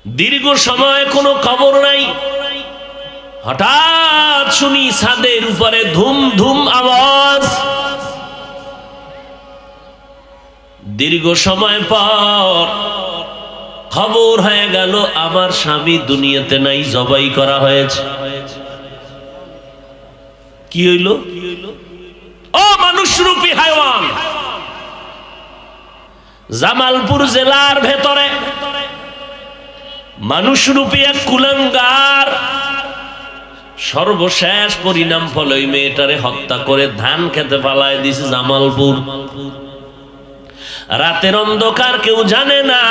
দীর্ঘ সময় কোনো খবর নাই। হঠাৎ শুনি ছাদের উপরে ধুম ধুম আওয়াজ। দীর্ঘ সময় পর খবর হয়ে গেল আমার স্বামী দুনিয়াতে নাই, জবাই করা হয়েছে। কি হইল? ও মানুষরূপী হায়ওয়ান, জামালপুর জেলার ভেতরে মানুষরূপী এক কুলাঙ্গার সর্বশেষ পরিণাম ফল ওই মেয়েটারে হত্যা করে ধান খেতে পালায় দিছে জামালপুর। রাতের অন্ধকার, কেউ জানে না,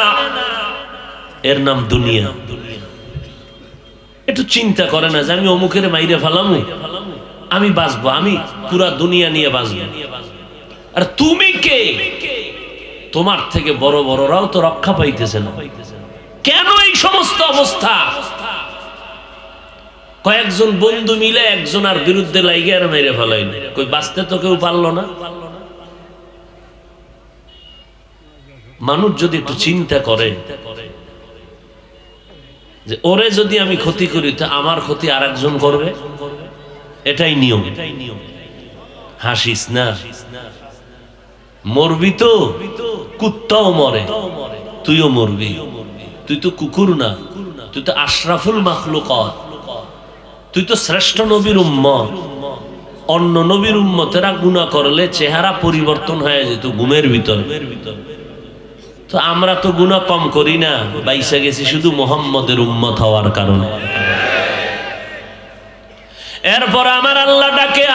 এর নাম দুনিয়া। একটু চিন্তা করে না যে আমি অমুকের মাইরে ফেলামু, আমি বাঁচবো, আমি পুরা দুনিয়া নিয়ে বাঁচবো। আর তুমি কে? তোমার থেকে বড় বড়রাও তো রক্ষা পাইতেছে না। কেন এই সমস্ত অবস্থা? কয়েকজন বন্ধু মিলে একজনের বিরুদ্ধে লাইগে আর মেরে ফেলাইল, কই বাঁচতে তো কেউ পারলো না। মানুষ যদি একটু চিন্তা করে যে ওরে যদি আমি ক্ষতি করি তো আমার ক্ষতি আর একজন করবে, এটাই নিয়ম। হাসিস না, মরবি তো, কুত্তাও মরে, তুইও মরবি। তুই তো কুকুর না, তুই তো আশরাফুল মাখলুকাত, তুই তো শ্রেষ্ঠ নবীর উম্মত। অন্য নবীর উম্মতেরা গুনাহ করলে চেহারা পরিবর্তন হয়ে যেত ঘুমের ভিতরে, তো আমরা তো গুনাহ কম করি না, বাইসা গেছি শুধু মুহাম্মদের উম্মত হওয়ার কারণে। এরপর আমার আল্লাহ ডাকে,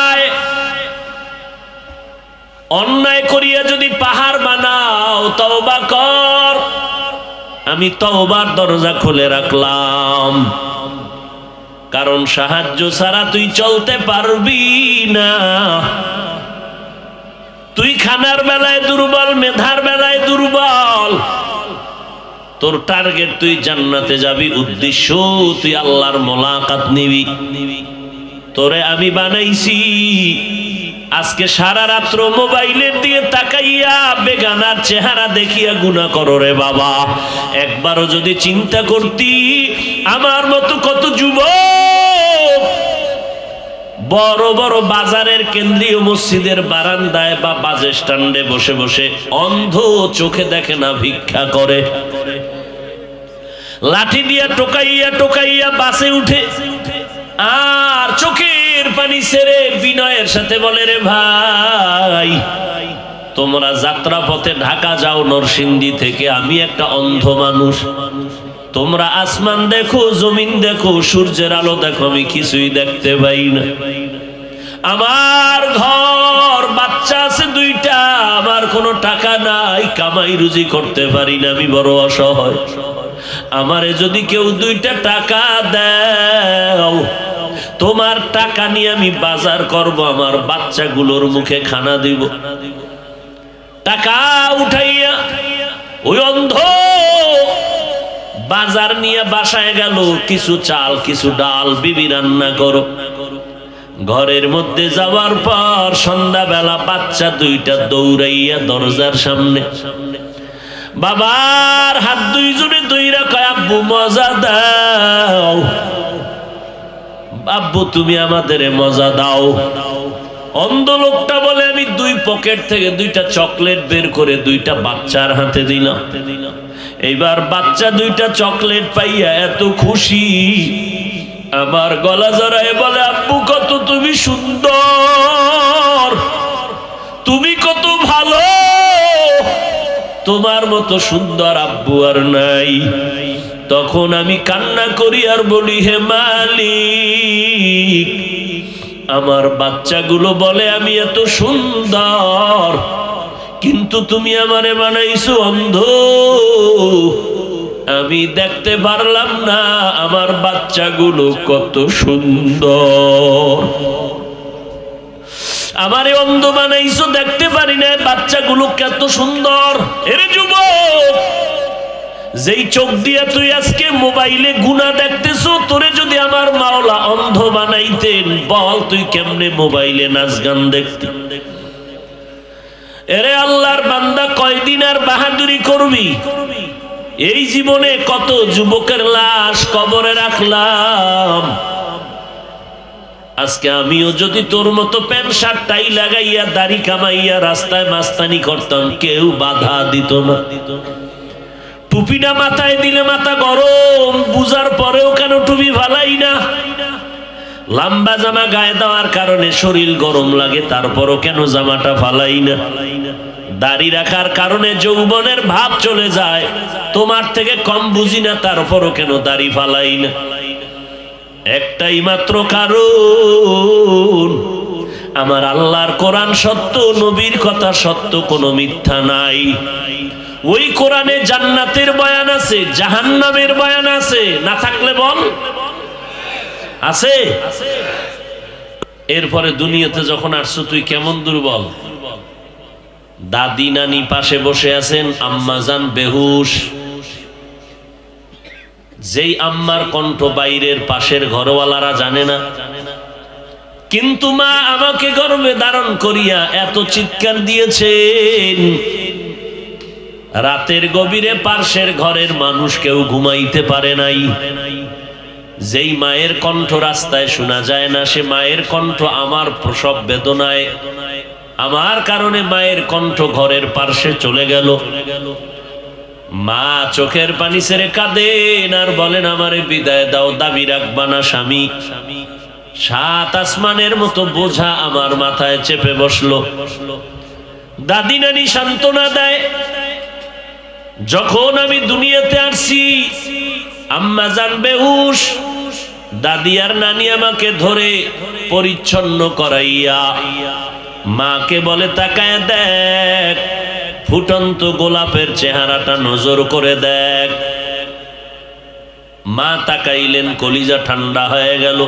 আয়, অন্যায় করিয়া যদি পাহাড় বানাও তওবা কর, আমি তওবার দরজা খুলে রাখলাম। কারণ সাহায্য ছাড়া তুই চলতে পারবি না। তুই খানার বেলায় দুর্বল, মেধার বেলায় দুর্বল। তোর টার্গেট তুই জান্নাতে যাবি, উদ্দেশ্য তুই আল্লাহর মোলাকাত নিবি। তোরে আমি বানাইছি আজকে সারা রাত্র মোবাইলের দিকে তাকাইয়া বেগানার চেহারা দেখিয়া গুনাহ করো রে বাবা। একবারও যদি চিন্তা করতি আমার মতো কত যুবক বড় বড় বাজারের কেন্দ্রীয় মসজিদের বারান্দায় বা বাস স্ট্যান্ডে বসে বসে অন্ধ চোখে দেখে না, ভিক্ষা করে, লাঠি দিয়া টোকাইয়া টোকাইয়া বাসে উঠে আর চোখের পানি ছেড়ে বিনয়ের সাথে বলে, রে ভাই তোমরা যাত্রা পথে ঢাকা যাও নরসিংদী থেকে, আমি একটা অন্ধ মানুষ, তোমরা আসমান দেখো, জমিন দেখো, সূর্যের আলো দেখো, আমি কিছুই দেখতে পাই না। আমার ঘর বাচ্চা আছে দুইটা, আমার কোনো টাকা নাই, কামাই রুজি করতে পারি না, আমি বড় অসহায়। আমারে যদি কেউ 2টা টাকা দাও, তোমার টাকা নিয়ে আমি বাজার করব, আমার বাচ্চাগুলোর মুখে খানা দিব। টাকা উঠাইয়া ওই অন্ধ বাজার নিয়ে বাসায় গেল, কিছু চাল কিছু ডাল, বিবি রান্না করো। ঘরের মধ্যে যাওয়ার পর সন্ধ্যাবেলা বাচ্চা 2টা দৌড়াইয়া দরজার সামনে, বাবার হাত 2 জনে ধইরা কয়, আব্বু মজা দাও, আব্বু তুমি আমাদের মজা দাও। অন্ধ লোকটা বলে, আমি 2 পকেট থেকে 2টা চকলেট বের করে 2টা বাচ্চার হাতে দিলাম। এইবার বাচ্চা 2টা চকলেট পাইয়া এত খুশি, আমার গলা জড়ায় বলে, আব্বু কত তুমি সুন্দর, তুমি কত ভালো, তোমার মতো সুন্দর আব্বু আর নাই। তখন আমি কান্না করি আর বলি, হে মালিক, আমার বাচ্চাগুলো বলে আমি এত সুন্দর, কিন্তু তুমি আমারে বানাইছো অন্ধ, আমি দেখতে পারলাম না আমার বাচ্চাগুলো কত সুন্দর। আমারে অন্ধ বানাইছো, দেখতে পারি না বাচ্চাগুলো কত সুন্দর। এরে যুবক, যেই চোখ দিয়া তুই আজকে মোবাইলে গুনাহ দেখতেছো, তোরে যদি আমার মাওলা অন্ধ বানাইতেন, বল তুই কেমনে মোবাইলে নাচ গান দেখতি? এরে আল্লাহর বান্দা, কয়দিন আর বাহাদুরি করবি? এই জীবনে কত যুবকের লাশ কবরে রাখলাম। আজকে আমিও যদি তোর মতো প্যান্ট শার্ট টাই লাগাইয়া দাড়ি কামাইয়া রাস্তায় মাস্তানি করতাম, কেউ বাধা দিত না। টুপিটা মাথায় দিলে মাথা গরম, বুঝার পরেও কেন টুপি ফালাই না? লম্বা জামা গায়ে দেওয়ার কারণে শরীর গরম লাগে, তারপরও কেন জামাটা ফালাই না? দাড়ি রাখার কারণে যৌবনের ভাব চলে যায়, তোমার থেকে কম বুঝি না, তারপরও কেন দাড়ি ফালাই না? একটাই মাত্র কারণ, আমার আল্লাহর কোরআন সত্য, নবীর কথা সত্য, কোনো মিথ্যা নাই। ওই কোরআনে জান্নাতের বয়ান আছে, জাহান্নামের বয়ান আছে, না থাকলে বল আছে। এরপরে দুনিয়াতে যখন আসছো তুই কেমন দুর্বল। দাদি নানি পাশে বসে আছেন, আম্মাজান বেহুশ। যেই আম্মার কণ্ঠ বাইরের পাশের ঘরওয়ালারা জানে না, কিন্তু মা আমাকে গর্ভে ধারণ করিয়া এত চিৎকার দিয়েছেন, রাতের গভীরে পাশের ঘরের মানুষ কেউ ঘুমাইতে পারে নাই। যেই মায়ের কণ্ঠ রাস্তায় শোনা যায় না, সে মায়ের কণ্ঠ আমার প্রসব বেদনায়, আমার কারণে মায়ের কণ্ঠ ঘরের পার্শ্বে চলে গেল। মা চোখের পানি ছেড়ে কাঁদেন আর বলেন, আমারে বিদায় দাও, দাবি রাখবা না স্বামী। সাত আসমানের মতো বোঝা আমার মাথায় চেপে বসলো। দাদি নানি সান্ত্বনা দেয়। যখন আমি দুনিয়াতে আসছি, আম্মা জান বেহুশ, দাদি আর নানি আমাকে ধরে পরিচ্ছন্ন করাইয়া মাকে বলে, তাকায় দেখ, ফুটন্ত গোলাপের চেহারাটা নজর করে দেখ। মা তাকাইলেন, কলিজা ঠান্ডা হয়ে গেল।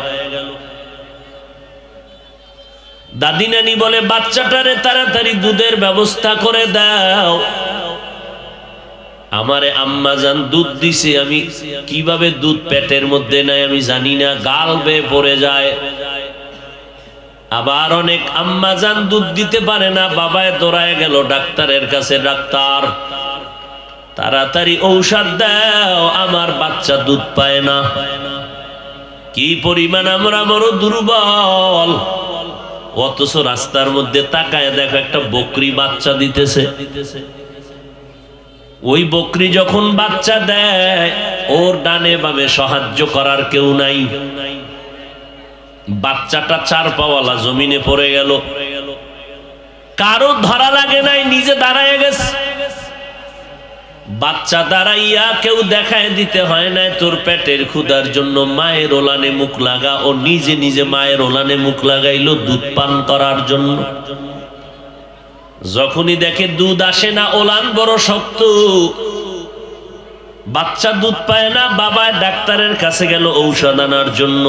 দাদি নানি বলে, বাচ্চাটারে তাড়াতাড়ি দুধের ব্যবস্থা করে দাও। আমারে আম্মা জান দুধ দিছে, আমি কিভাবে দুধ পেটের মধ্যে নাই আমি জানি না, গাল বেয়ে পড়ে যায়। আবার অনেক আম্মা জান দুধ দিতে পারে না, বাবায় দৌড়ায় গেল ডাক্তারের কাছে, ডাক্তার তাড়াতাড়ি ঔষধ দাও, আমার বাচ্চা দুধ পায় না। কি পরিমাণ আমরা বড় দুর্বল। অথচ রাস্তার মধ্যে তাকায় দেখো একটা বকরি বাচ্চা দিতেছে। ওই বকরি যখন বাচ্চা দেয়, ওর ডানে বামে সাহায্য করার কেউ নাই। বাচ্চাটা চার পাওয়ালা জমিনে পড়ে গেল, কারো ধরা লাগে নাই, নিজে দাঁড়ায় গেছে। বাচ্চা দাঁড়াইয়া কেউ দেখায় দিতে হয় না, তোর পেটের ক্ষুধার জন্য মায়ের ওলানে মুখ লাগা। ও নিজে নিজে মায়ের ওলানে মুখ লাগাইলো দুধ পান করার জন্য। যখনই দেখে দুধ আসে না, ওলান বড় শক্ত, বাচ্চা দুধ পায় না, বাবা ডাক্তারের কাছে গেল ঔষধ আনার জন্য।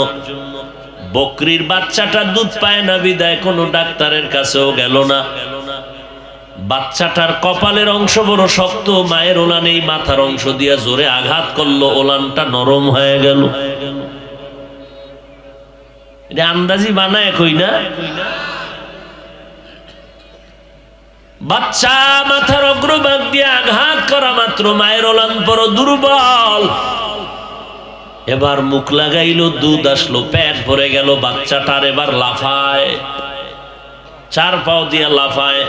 বকরির বাচ্চাটা দুধ পায় না বিদায় কোনো ডাক্তারের কাছেও গেল না। বাচ্চাটার কপালের অংশ বড় শক্ত, মায়ের ওলানেই মাথার অংশ দিয়া জোরে আঘাত করলো, ওলানটা নরম হয়ে গেল। এটা আন্দাজি বানায় কই না। বাচ্চা মাথার অগ্রভাগ দিয়ে আঘাত করা মাত্র মায়ের ওলান বড় দুর্বল। এবার মুখ লাগাইলো, দুধ আসলো, পেট ভরে গেল। বাচ্চাটার এবার লাফায়, চার পাও দিয়া লাফায়,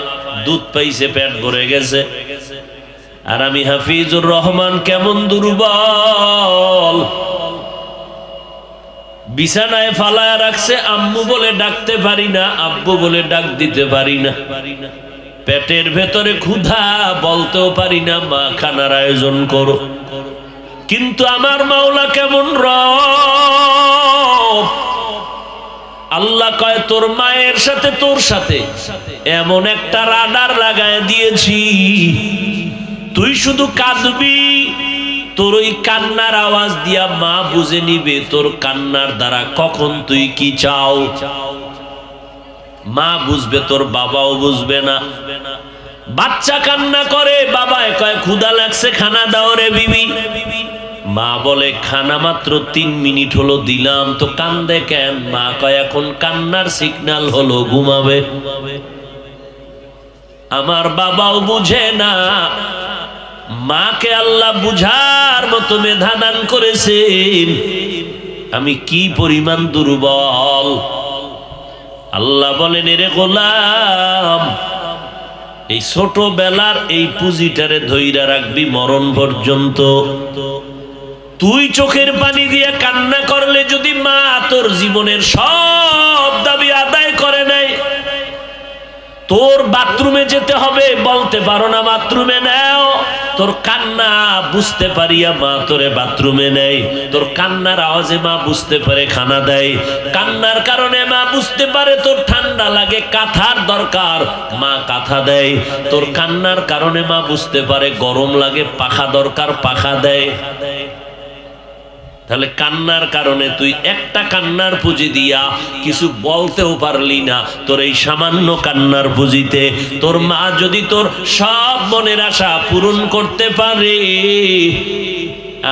দুধ পাইছে, পেট ভরে গেছে। আর আমি হাফিজুর রহমান কেমন দুর্বল, বিছানায় ফালায় রাখছে। আম্মু বলে ডাকতে পারি না, আব্বু বলে ডাক দিতে পারি না। পেটের ভেতরে ক্ষুধা, বলতেও পারি না মা খানার আয়োজন করো। কিন্তু আমার মাওলা কেমন রব। আল্লাহ কয়, তোর মায়ের সাথে তোর সাথে এমন একটা রাডার লাগায় দিয়েছি, তুই শুধু কাঁদবি, তোর ওই কান্নার আওয়াজ দিয়া মা বুঝে নিবে তোর কান্নার দ্বারা কখন তুই কি চাও। মা বুঝবে, তোর বাবাও বুঝবে না। বাচ্চা কান্না করে, বাবায় কয় ক্ষুধা লাগছে, খানা দাও রে বিবি। মা বলে, খানা মাত্র 3 মিনিট হলো দিলাম, তো কান্দে কেন? মা কয়, এখন কান্নার সিগন্যাল হলো ঘুমাবে। আমার বাবাও বুঝে না, মাকে আল্লাহ বুঝার মতো মেধা দান করেছেন, আমি কি পরিমাণ দুর্বল। আল্লাহ বলেন, এরে গোলাম, এই ছোটবেলার এই পুঁজিটারে ধইরা রাখবি মরণ পর্যন্ত। তুই চোখের পানি দিয়ে কান্না করলে যদি মা তোর জীবনের সব দাবি আদায় করে নেয়, তোর বাথরুমে যেতে হবে, বলতে পারো না বাথরুমে নেও, তোর কান্না বুঝতে পারিয়া মা তোরে বাথরুমে নেয়, তোর কান্নার আওয়াজে মা বুঝতে পারে খানা দেয়, কান্নার কারণে মা বুঝতে পারে তোর ঠান্ডা লাগে কাঁথার দরকার, মা কাঁথা দেয়, তোর কান্নার কারণে মা বুঝতে পারে গরম লাগে পাখা দরকার, পাখা দেয়। তাহলে কান্নার কারণে তুই একটা কান্নার পুঁজি দিয়া কিছু বলতেও পারলি না, তোর এই সামান্য কান্নার পুঁজিতে তোর মা যদি তোর সব মনের আশা পূরণ করতে পারে,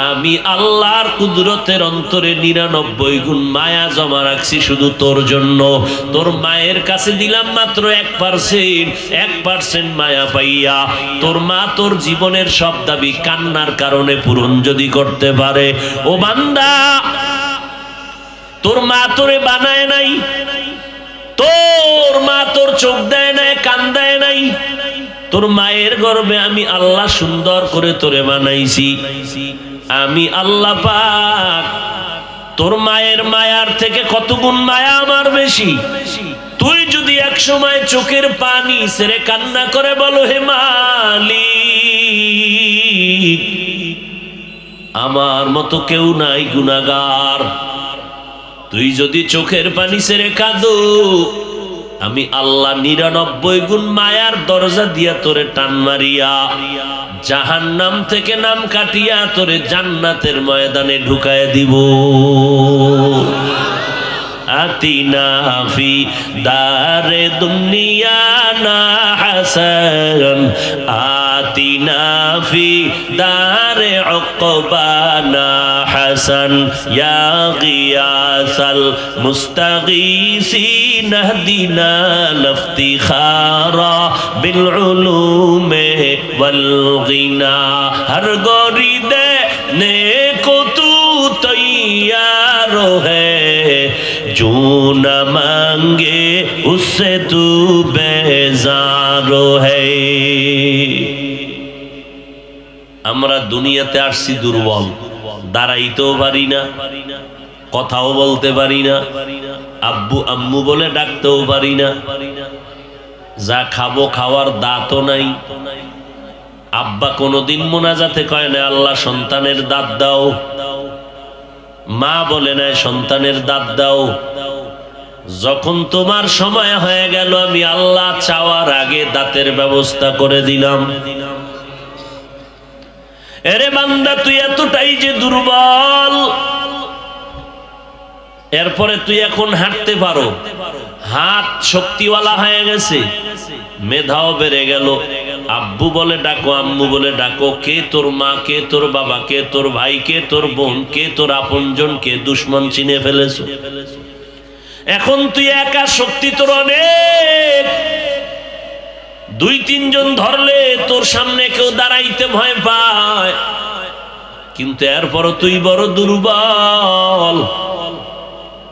আমি আল্লাহর কুদরতের অন্তরে 99 গুণ মায়া জমা রাখছি শুধু তোর জন্য। তোর মায়ের কাছে দিলাম মাত্র 1% মায়া পাইয়া তোর মা তোর জীবনের সব দাবি কান্নার কারণে পূরণ যদি করতে পারে, ও বান্দা, তোর মা তোরে বানায় নাই, তোর মা তোর চোখ দেয় নাই, কান দেয় নাই, তোর মায়ের গর্ভে আমি আল্লাহ সুন্দর করে তোরে বানাইছি। আমি আল্লাহ পাক তোর মায়ের মায়ার থেকে কত গুণ মায়া আমার বেশি। তুই যদি এক সময় চোখের পানি ছেড়ে কান্না করে বলো, হে মালিক, আমার মতো কেউ নাই গুনাহগার, তুই যদি চোখের পানি ছেড়ে কাঁদো, আমি আল্লাহ 99 গুণ মায়ার দরজা দিয়া তোরে টান মারিয়া জাহান্নাম থেকে নাম কাটিয়া তোরে জান্নাতের ময়দানে ঢুকায় দিব। আতিনা ফি দারে দুনিয়া না হাসান, আতিনা ফি দারে উকবা না হাসান, ইয়া গিয়াসাল মুস্তাগীসিন ইহদিনা লিফতিখারা বিল উলুমে ওয়াল গিনা। হর গরিদে নেকো তু তৈয়ার है, जो न मांगे उससे तू बेजार है। আমরা দুনিয়াতে আসছি দুর্বল, দাঁড়াইতেও পারি না, কথাও বলতে পারি না, আব্বু আম্মু বলে ডাকতেও পারি না, যা খাবো খাওয়ার দাঁতও নাই। আব্বা কোনোদিন মোনাজাতে কয় না আল্লাহ সন্তানের দাঁত দাও, মা বলে নাই সন্তানের দাঁত দাও। যখন তোমার সময় হয়ে গেল, আমি আল্লাহ চাওয়ার আগে দাঁতের ব্যবস্থা করে দিলাম। এরে বান্দা, তুই এতটাই যে দুর্বল, এরপরে তুই এখন হাঁটতে পারো, হাত শক্তিওয়ালা হয়ে গেছে, মেধাও বেড়ে গেল। আব্বু বলে ডাকো, আম্মু বলে ডাকো, কে তোর মা, কে তোর বাবা, কে তোর ভাই, কে তোর বোন, কে তোর আপনজন, কে দুশ্মন চিনে ফেলেছো। এখন তুই একা, শক্তি তোর অনেক, 2-3 জন ধরলে তোর সামনে কেউ দাঁড়াইতে ভয় পায়, কিন্তু এরপরও তুই বড় দুর্বল।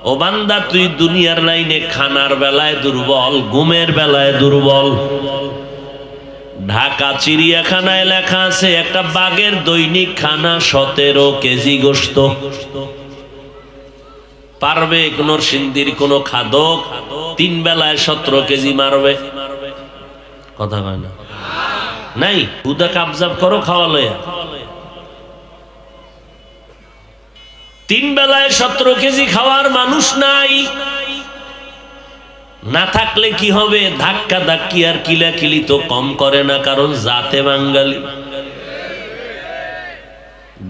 ও বান্দা, তুই দুনিয়ার লাইনে খানার বেলায় দুর্বল, ঘুমের বেলায় দুর্বল। ঢাকা চিড়িয়াখানায় লেখা আছে একটা বাঘের দৈনিক খানা 17 কেজি গোশত। পারবে কোন সিন্দির কোন খাদক 3 বেলায় 17 কেজি মারবে? কথা কয় না, নাই। হুদা কাবজাব করো, খাওয়া লয়া। 3 বেলায় 17 কেজি খাওয়ার মানুষ নাই। না থাকলে কি হবে? ধাক্কা ধাক্কি আর কিলাকিলি তো কম করে না, কারণ জাতে বাঙালি।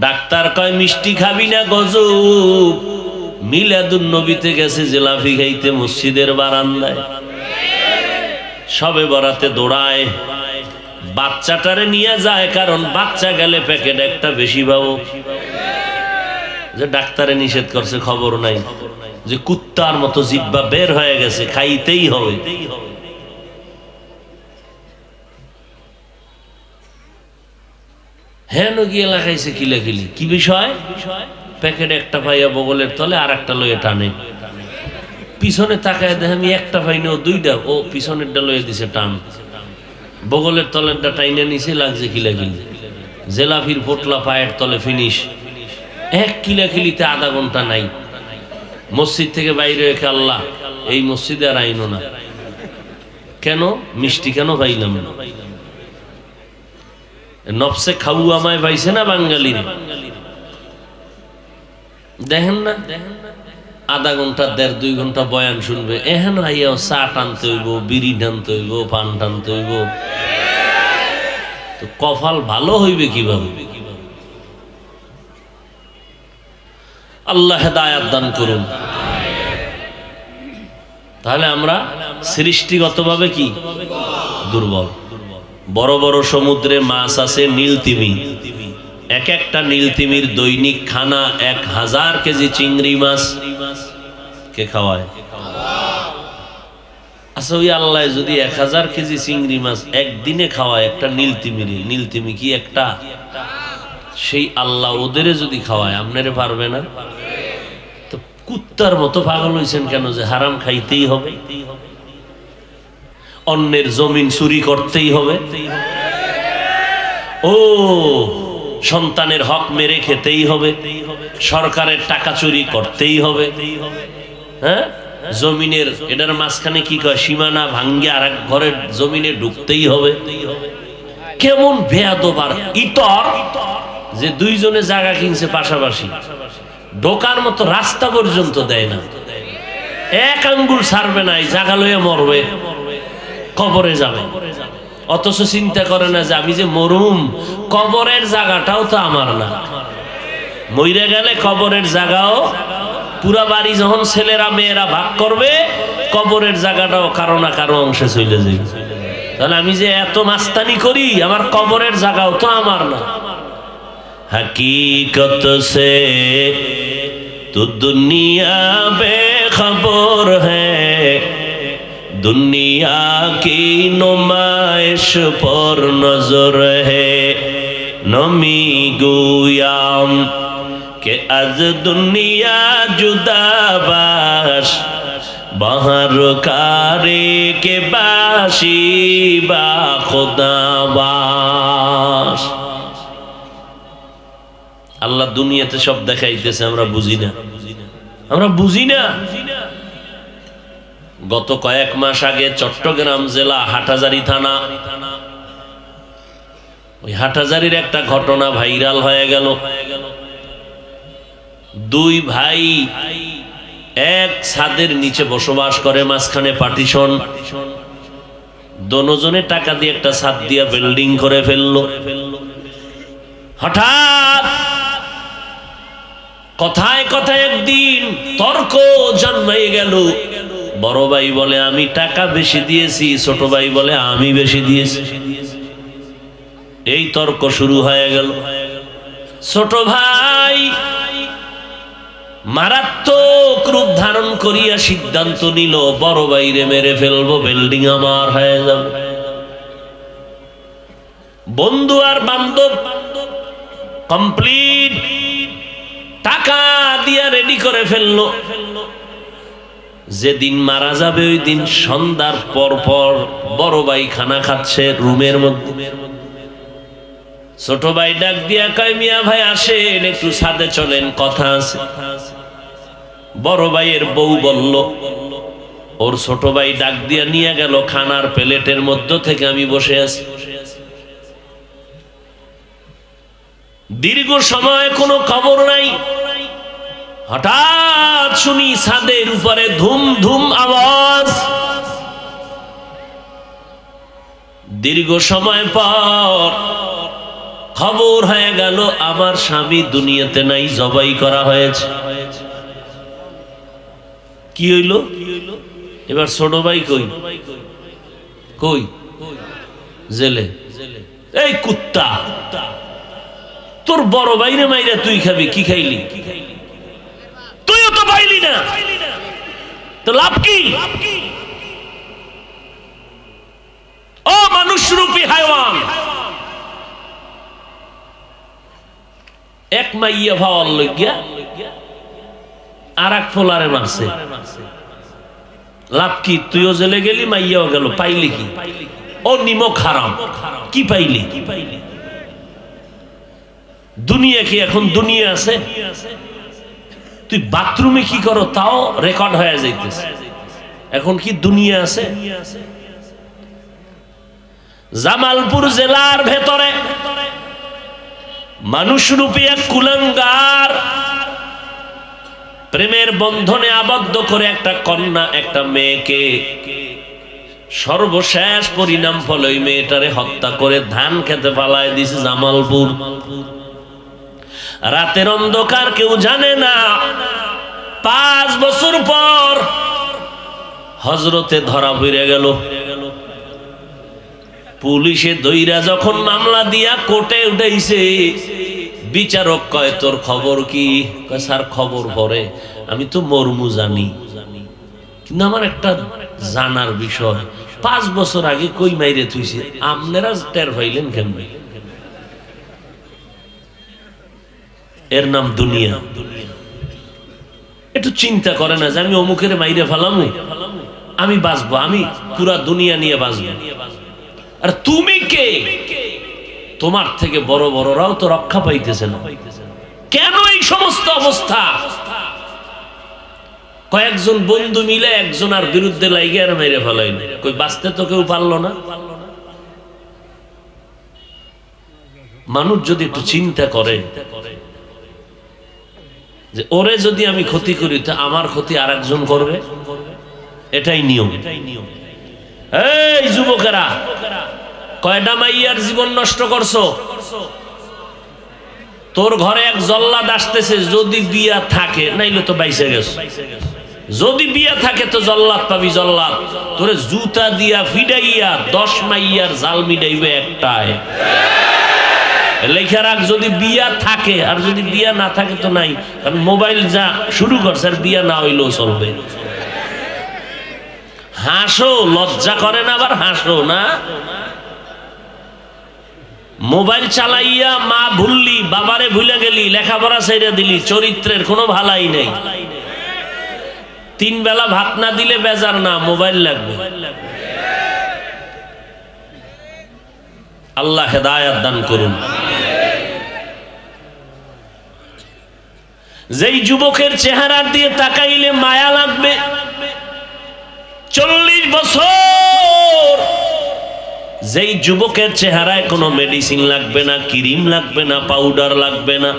ডাক্তার কয় মিষ্টি খাবি না, গজব। মিলাদুন নবীতে গেছে জিলাপি খাইতে মসজিদের বারান্দায়, সবে বরাতে দৌড়ায়, বাচ্চাটারে নিয়ে যায়, কারণ বাচ্চা গেলে প্যাকেট একটা বেশি পাবো। যে ডাক্তারে নিষেধ করছে খবর নাই, যে কুত্তার মতো জিহ্বা বের হয়ে গেছে, খাইতেই হবে। হ্যাঁ গিয়ে লাগাইছে কিলাকিলি, কি বিষয়? প্যাকেট একটা পাইয়া বগলের তলে আর একটা লয়ে টানে, পিছনে তাকায় দেখে আমি একটা পাইনি, ও দুইটা, ও পিছনেরটা লয়ে দিছে টান, বগলের তলেরটা টাইনে নিচে লাগছে কিলাকিলি, জেলাফির পোটলা পায়ের তলে ফিনিশ। এক কিলাকিলিতে আধা ঘন্টা নাই। মসজিদ থেকে বাইরে রেখে আল্লাহ এই মসজিদে আর আইনো না। কেন? মিষ্টি কেন পাইলাম না? নফসে খাউ আমায় পাইছে না বাঙালির। দেখেন না, আধা ঘন্টা 1.5-2 ঘন্টা বয়ান শুনবে, এহেন আইয়াও চা টানতে হইব, বিড়ি টানতে হইব, পান টানতে হইব। তো কপাল ভালো হইবে কিভাবে? আল্লাহ হেদায়াত দান করুন। তাহলে আমরা সৃষ্টিগতভাবে কি দুর্বল। বড় বড় সমুদ্রে মাছ আছে নীলতিমি, এক একটা নীলতিমির দৈনিক খানা 1000 কেজি চিংড়ি মাছ। কে খাওয়ায়? আচ্ছা, ওই আল্লাহ যদি 1000 কেজি চিংড়ি মাছ একদিনে খাওয়ায় একটা নীলতিমির, নীলতিমি কি একটা? সেই আল্লাহ ওদের যদি খাওয়ায়, আপনারে পারবে না? তো কুত্তার মতো পাগল হয়েছেন কেন যে হারাম খাইতেই হবে, অন্যের জমিন চুরি করতেই হবে, ও সন্তানের হক মেরে খেতেই হবে, সরকারের টাকা চুরি করতেই হবে, হ্যাঁ জমিনের এটার মাঝখানে কি কয় সীমানা ভাঙ্গে আর এক ঘরের জমিনে ঢুকতেই হবে। কেমন বেয়াদবার ইতর যে দুইজনে জায়গা কিনছে পাশাপাশি, ঢোকার মতো রাস্তা পর্যন্ত দেয় না, এক আঙ্গুল ছাড়বে না, জায়গা লইয়া মরবে, কবরে যাবে, অথচ চিন্তা করে না যে আমি যে মরুম, কবরের জায়গাটাও তো আমার না, মইরা গেলে কবরের জায়গাও, পুরা বাড়ি যখন ছেলেরা মেয়েরা ভাগ করবে, কবরের জায়গাটাও কারো না কারো অংশে চলে যাবে। তাহলে আমি যে এত মাস্তানি করি, আমার কবরের জায়গাও তো আমার না। हकीकत से तो दुनिया बेखबर है, दुनिया की नुमाइश पर नजर है, नमी गुयाम के आज दुनिया जुदा बाश, बाहर कारे के बाशी बा खुदा बाश। আল্লাহ দুনিয়াতে সব দেখাইতেছে, আমরা বুঝি না, আমরা বুঝি না। গত কয়েক মাস আগে চট্টগ্রাম জেলা হাটহাজারী থানা, ওই হাটহাজারীর একটা ঘটনা ভাইরাল হয়ে গেল। 2 ভাই এক ছাদের নিচে বসবাস করে, মাঝখানে পার্টিশন, দোনোজনে টাকা দিয়ে একটা ছাদ দিয়া বিল্ডিং করে ফেললো। হঠাৎ কথায় কথায় একদিন তর্ক জন্মাই গেল। বড় ভাই বলে আমি টাকা বেশি দিয়েছি, ছোট ভাই বলে আমি বেশি দিয়েছি। এই তর্ক শুরু হয়ে গেল। ছোট ভাই মারাত্মক রূপ ধারণ করিয়া সিদ্ধান্ত নিল, বড় ভাইরে মেরে ফেলবো, বিল্ডিং আমার হয়ে যাবে। বন্ধু আর বান্ধব কমপ্লিট টাকা দিয়া রেডি করে ফেললো। যেদিন মারা যাবে ওই দিন সন্ধ্যার পর পর বড় ভাই খানা খাচ্ছে রুমের মধ্যে। ছোট ভাই ডাক দিয়া কয়, মিয়া ভাই আসেন একটু ছাদে চলেন, কথা আছে। বড় ভাইয়ের বউ বলল, ওর ছোট ভাই ডাক দিয়া নিয়ে গেল খানার প্লেটের মধ্য থেকে আমি বসে আছি। দীর্ঘ সময় কোনো খবর নাই। হঠাৎ শুনি ছাদের উপরে ধুম ধুম আওয়াজ। দীর্ঘ সময় পর খবর হয়ে গেল আমার স্বামী দুনিয়াতে নাই, জবাই করা হয়েছে। কি হইল এবার? ছোট ভাই কই? কই? জেলে। এই কুত্তা, তোর বড় ভাইরে মাইরা তুই খাবি, কি খাইলি? তুইও তো পাইলি না, তো লাভ কি? ও মানুষ রূপী হায়ওয়ান, এক মাইয়া ভাওয়ার লইয়া আর এক ফোলারে মারছে। লাভ কি? তুইও জেলে গেলি, মাইয়াও গেল, পাইলি কি? ও নিমক হারাম, কি পাইলি? দুনিয়া কি এখন দুনিয়া আছে? তুই বাথরুমে কি করো তাও রেকর্ড হয়ে যাইতেছে। এখন কি দুনিয়া আছে? জামালপুর জেলার ভেতরে মানুষরূপী এক কুলাঙ্গার প্রেমের বন্ধনে আবদ্ধ করে একটা কন্যা, একটা মেয়েকে, সর্বশেষ পরিণাম ফল ওই মেয়েটারে হত্যা করে ধান খেতে পালায় দিছে জামালপুর। রাতের অন্ধকার, কেউ জানে না। 5 বছর পর হজরতে ধরা পড়ে গেল। পুলিশে দইরা যখন মামলা দিয়া কোর্টে উঠাইছে, বিচারক কয় তোর খবর কি? কয় স্যার খবর পরে, আমি তো মরমু জানি, কিন্তু আমার একটা জানার বিষয়, 5 বছর আগে কই মাইরে থুইছে, আপনারা টের পাইলেন কেমনে? এর নাম দুনিয়া। একটু চিন্তা করে না যে আমি অমুকের মাইরে ফেলামু, আমি বাঁচবো, আমি পুরা দুনিয়া নিয়ে বাঁচবো। আর তুমি কে? তোমার থেকে বড় বড়রাও তো রক্ষা পাইতেছে না। কেন এই সমস্ত অবস্থা? কয়েকজন বন্ধু মিলে একজনের বিরুদ্ধে লাইগে আর মেরে ফেলাই, কই বাঁচতে তো কেউ পারলো না। মানুষ যদি একটু চিন্তা করে যে ওরে যদি আমি ক্ষতি করি তো আমার ক্ষতি আর একজন করবে, এটাই নিয়ম। এই যুবকেরা, কয়টা মাইয়ার জীবন নষ্ট করছো? তোর ঘরে এক জল্লাদ আসতেছে, যদি বিয়া থাকে, নাইলে তো বাইসে গেছ। যদি বিয়া থাকে তো জল্লাদ পাবি, জল্লাদ তোরে জুতা দিয়া ফিডাইয়া 10 মাইয়ার জাল মিডাইবে একটায়। লেখা রাখ, যদি বিয়া থাকে, আর যদি বিয়া না থাকে তো নাই। কারণ মোবাইল যা শুরু করছে, আর বিয়া না হইলেও চলবে। হাসো, লজ্জা করে না? আবার হাসো না। মোবাইল চালাইয়া মা ভুললি, বাবারে ভুলে গেলি, লেখাপড়া ছেড়ে দিলি, চরিত্রের কোনো ভালাই নেই। 3 বেলা ভাত না দিলে বেজার না, মোবাইল লাগবে। আল্লাহ হেদায়েত দান করুন। যেই যুবকের চেহারা দিয়ে তাকাইলে মায়া লাগবে, 40 বছর যেই যুবকের চেহারায় কোনো মেডিসিন লাগবে না, ক্রিম লাগবে না, পাউডার লাগবে না।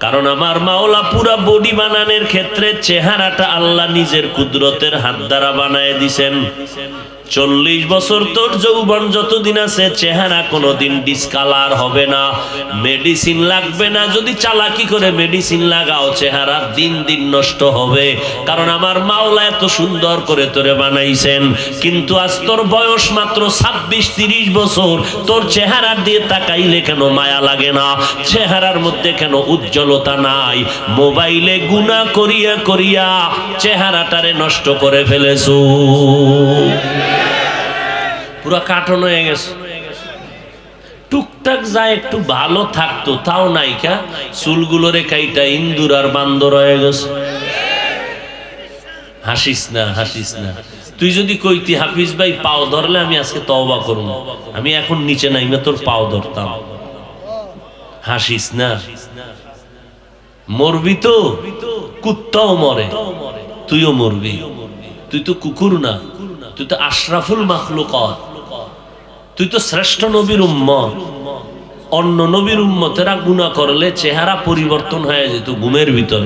কারণ আমার মাওলা পুরা বডি বানানোর ক্ষেত্রে চেহারাটা আল্লাহ নিজের কুদরতের হাত দ্বারা বানায় দিছেন। 40 বছর তোর যৌবন যতদিন আছে, চেহারা কোনোদিন ডিসকালার হবে না, মেডিসিন লাগবে না। যদি চালাকি করে মেডিসিন লাগাও, চেহারা দিন দিন নষ্ট হবে। কারণ আমার মাওলা এত সুন্দর করে তোরে বানাইছেন, কিন্তু আজ তোর বয়স মাত্র 26-30 বছর, তোর চেহারা দিয়ে তাকাইলে কেন মায়া লাগে না? চেহারার মধ্যে কেন উজ্জ্বলতা নাই? মোবাইলে গুনাহ করিয়া করিয়া চেহারাটারে নষ্ট করে ফেলেছো, পুরা কাটন হয়ে গেছে। টুকটাক যা একটু ভালো থাকতো তাও নাই। কা চুলগুলোরে কাইটা ইন্দুর আর বান্দর হয়ে গেছে। হাসিস না, হাসিস না। তুই যদি কইতি হাফিজ ভাই পাও ধরলে আমি আজকে তওবা করব, আমি এখন নিচে নাইমে তোর পাও ধরতাম। হাসিস না। মরবি তো, কুত্তাও মরে, তুইও মরবি। তুই তো কুকুর না, তুই তো আশরাফুল মাখলুকাত, তুই তো শ্রেষ্ঠ নবীর উম্মত। অন্য নবীর উম্মতেরা গুনাহ করলে চেহারা পরিবর্তন হয়ে যেত ঘুমের ভিতর।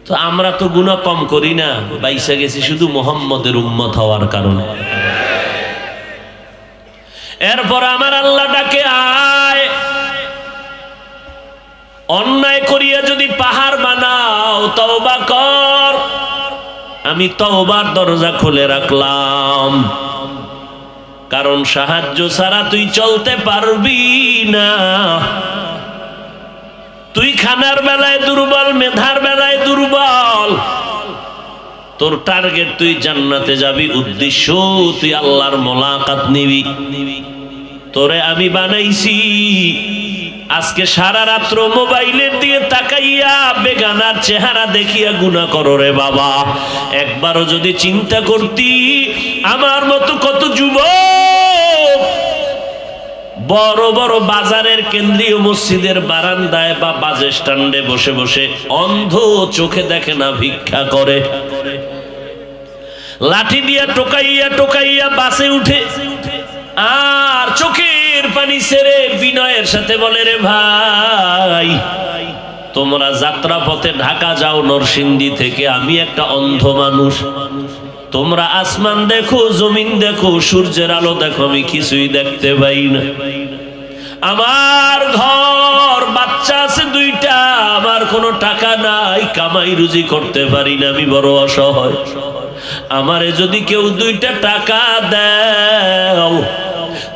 তো আমরা তো গুনাহ কম করি না, বাইসা গেছি শুধু মুহাম্মদের উম্মত হওয়ার কারণে। এরপর আমার আল্লাহ ডাকে, আয়, অন্যায় করিয়া যদি পাহাড় বানাও, তওবা কর, আমি তওবার দরজা খুলে রাখলাম। কারণ সাহায্য ছাড়া তুই চলতে পারবি না। তুই খানার বেলায় দুর্বল, মেধার বেলায় দুর্বল। তোর টার্গেট তুই জান্নাতে যাবি, উদ্দেশ্য তুই আল্লাহর মোলাকাত নিবি। তোরে আমি বানাইছি আজকে সারা রাত্র মোবাইলের দিয়ে তাকাইয়া বেগানার চেহারা দেখিয়া গুনাহ করো রে বাবা। একবারও যদি চিন্তা করতি আমার মতো কত যুবক বড় বড় বাজারের কেন্দ্রীয় মসজিদের বারান্দায় বা বাস স্ট্যান্ডে বসে বসে অন্ধ চোখে দেখে না ভিক্ষা করে, লাঠি দিয়া টোকাইয়া টোকাইয়া বাসে উঠে আর চোখের পানি ছেড়ে বিনয়ের সাথে বলে রে ভাই তোমরা যাত্রা পথে ঢাকা যাও নরসিংদী থেকে, আমি একটা অন্ধ মানুষ, তোমরা আসমান দেখো জমিন দেখো সূর্যের আলো দেখো, আমি কিছুই দেখতে পাই না। আমার ঘর বাচ্চা আছে দুইটা, আমার কোনো টাকা নাই, কামাই রুজি করতে পারি না, আমি বড় অসহায়। আমারে যদি কেউ 2টা টাকা দাও,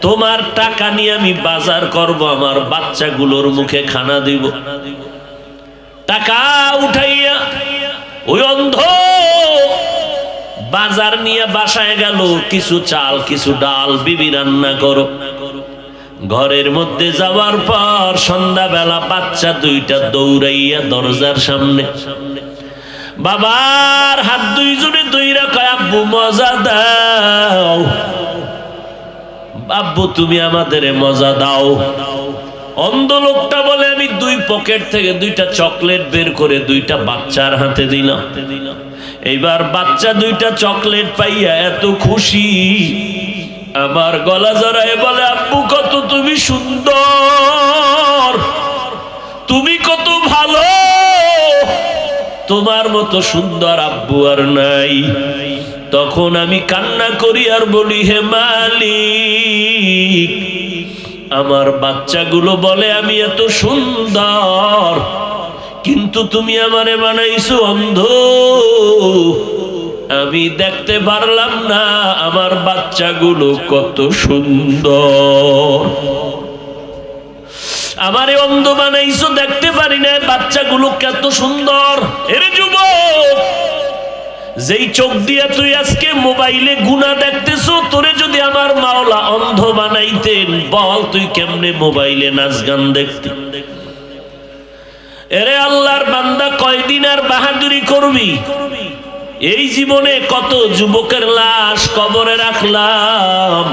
তোমার টাকা নিয়ে আমি বাজার করব, আমার বাচ্চাগুলোর মুখে খানা দিব। টাকা উঠাইয়া ওই অন্ধ বাজার নিয়ে বাসায় গেল, কিছু চাল কিছু ডাল, বিবি রান্না করো। ঘরের মধ্যে যাওয়ার পর সন্ধ্যাবেলা বাচ্চা 2টা দৌড়াইয়া দরজার সামনে, বাবার হাত 2 জনে ধইরা কয় আব্বু মজা দাও, আব্বু তুমি আমাদের মজা দাও। অন্ধ লোকটা বলে আমি 2 পকেট থেকে 2টা চকলেট বের করে 2টা বাচ্চার হাতে দিলাম। এইবার বাচ্চা 2টা চকলেট পাইয়া এত খুশি, আমার গলা জড়ায় বলে আব্বু কত তুমি সুন্দর, তুমি কত ভালো, তোমার মতো সুন্দর আব্বু আর নাই। তখন আমি কান্না করি আর বলি হে মালিক, আমার বাচ্চাগুলো বলে আমি এত সুন্দর, কিন্তু তুমি আমারে বানাইছো অন্ধ, আমি দেখতে পারলাম না আমার বাচ্চাগুলো কত সুন্দর। আমারে অন্ধ বানাইছো, দেখতে পারি না বাচ্চাগুলো কত সুন্দর। এরে যুবক, যেই চোখ দিয়া তুই আজকে মোবাইলে গুনাহ দেখতেছো, তোরে যদি আমার মাওলা অন্ধ বানাইতেন, বল তুই কেমনে মোবাইলে নাচ গান দেখতি? এরে আল্লাহর বান্দা, কয়দিন আর বাহাদুরি করবি? এই জীবনে কত যুবকের লাশ কবরে রাখলাম।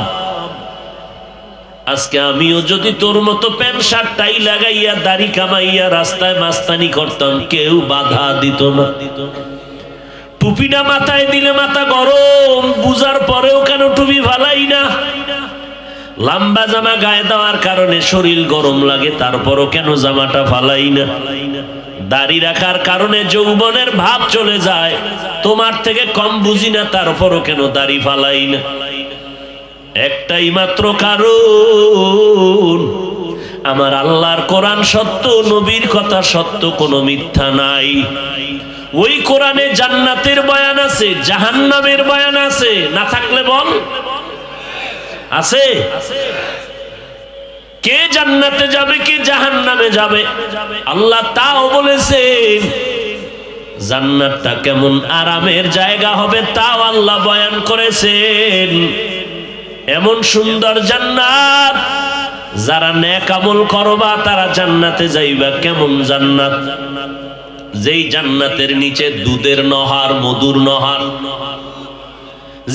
আজকে আমিও যদি তোর মতো প্যান্ট শার্ট টাই লাগাইয়া দাড়ি কামাইয়া রাস্তায় মাস্তানি করতাম, কেউ বাধা দিত না। টুপিটা মাথায় দিলে মাথা গরম, বুঝার পরেও কেন টুপি ভালাই না? লম্বা জামা গায়ে দেওয়ার কারণে শরীর গরম লাগে, তারপরও কেন জামাটা ফালাই না? দাড়ি রাখার কারণে যৌবনের ভাব চলে যায়, তোমার থেকে কম বুঝি না, তারপরও কেন দাড়ি ফালাই না? একটাই মাত্র কারণ, আমার আল্লাহর কোরআন সত্য, নবীর কথা সত্য, কোনো মিথ্যা নাই। ওই কোরআনে জান্নাতের বয়ান আছে, জাহান্নামের বয়ান আছে, না থাকলে বল আছে? কে জান্নাতে যাবে কে জাহান্নামে যাবে আল্লাহ তাও বলেছেন। জান্নাতটা কেমন আরামের জায়গা হবে তাও আল্লাহ বয়ান করেছেন। এমন সুন্দর জান্নাত, যারা নেক আমল করবা তারা জান্নাতে যাইবা। কেমন জান্নাত? যেই জান্নাতের নিচে দুধের নহর, মধুর নহর,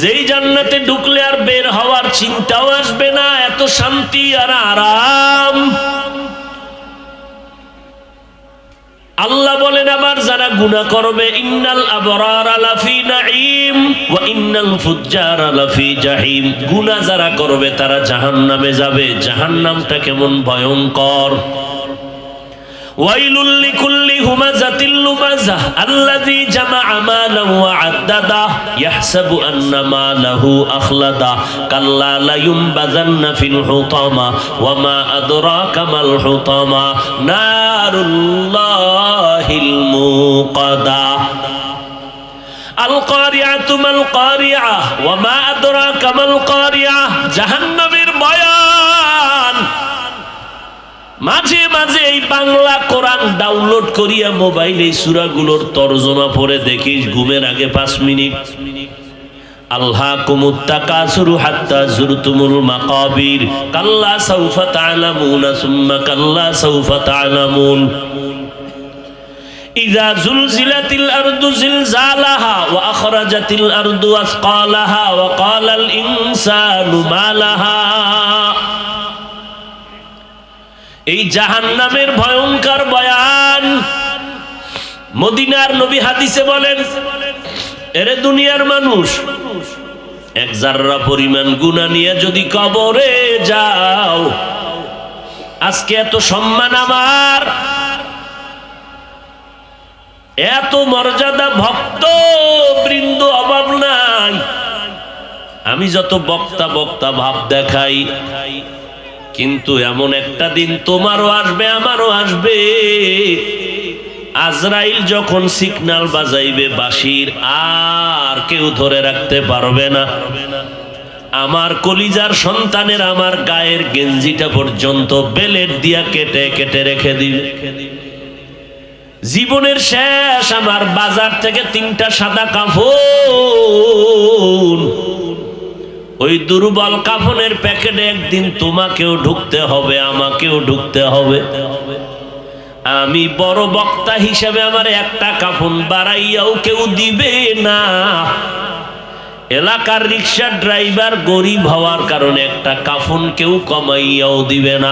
যেই জান্নাতে ঢুকলে আর বের হওয়ার চিন্তাও আসবে না, এত শান্তি আর আরাম। আল্লাহ বলেন আবার যারা গুনাহ করবে, ইন্নাল আবরারা লাফি নাঈম ওয়া ইন্নাল ফুজ্জারা লাফি জাহিম। গুনাহ যারা করবে তারা জাহান্নামে যাবে। জাহান্নামটা কেমন ভয়ঙ্কর! ওয়াইলুল লিকুল্লি হুমাযাতিল লুমাযাহ আল্লাযী জামাআ মালান ওয়া আদ্দাদা ইয়াহসাবু আন্না মালাহু আখলাদা কাল্লা লা ইউনবাযান্না ফিল হুতামা ওয়া মা আদরাকা মাল হুতামা নারুল্লাহিল মুকাদা আল কারিআতু মাল কারিআ ওয়া মা আদরাকা মাল কারিআ। জাহান্নামের বয়ান মাঝে মাঝে এই বাংলা কোরআন ডাউনলোড করিয়া মোবাইলে সূরাগুলোর তরজমা পড়ে দেখিস ঘুমের আগে 5 মিনিট। আলহাকুমুত তাকাসুরু হাত্তা যুরতুমুল মাকাবির কাল্লা সাউফা তা'লামুনা সুম্মা কাল্লা সাউফা তা'লামুন ইযা যুলজিলাতিল আরদু জিলজালাহা ওয়া আখরাজাতিল আরদু আসকালাহা ওয়া ক্বালাল ইনসানু মা লাহা। এই জাহান্নামের ভয়ঙ্কর বয়ান মদিনার নবী হাদিসে বলেন, এরে দুনিয়ার মানুষ, এক জাররা পরিমাণ গুনাহ নিয়ে যদি কবরে যাও, আজকে এত সম্মান আমার, এত মর্যাদা, ভক্ত বৃন্দ অভাব নাই, আমি যত বক্তা বক্তা ভাব দেখাই, কিন্তু এমন একটা দিন তোমারও আসবে আমারও আসবে, আজরাইল যখন সিগন্যাল বাজাইবে বাঁশির, আর কেউ ধরে রাখতে পারবে না। আমার কলিজার সন্তানের আমার গায়ের গেঞ্জিটা পর্যন্ত বেলেট দিয়া কেটে কেটে রেখে দিবে। জীবনের শেষ আমার বাজার থেকে 3টা সাদা কাফন, ওই দুর্বল কাফনের প্যাকেটে একদিন তোমাকেও ঢুকতে হবে, আমাকেও ঢুকতে হবে। আমি বড় বক্তা হিসেবে আমার একটা কাফন বাড়াইয়াও কেউ দিবে না। এলাকার রিক্সা ড্রাইভার গরিব হওয়ার কারণে একটা কাফন কেউ কমাইয়াও দিবে না।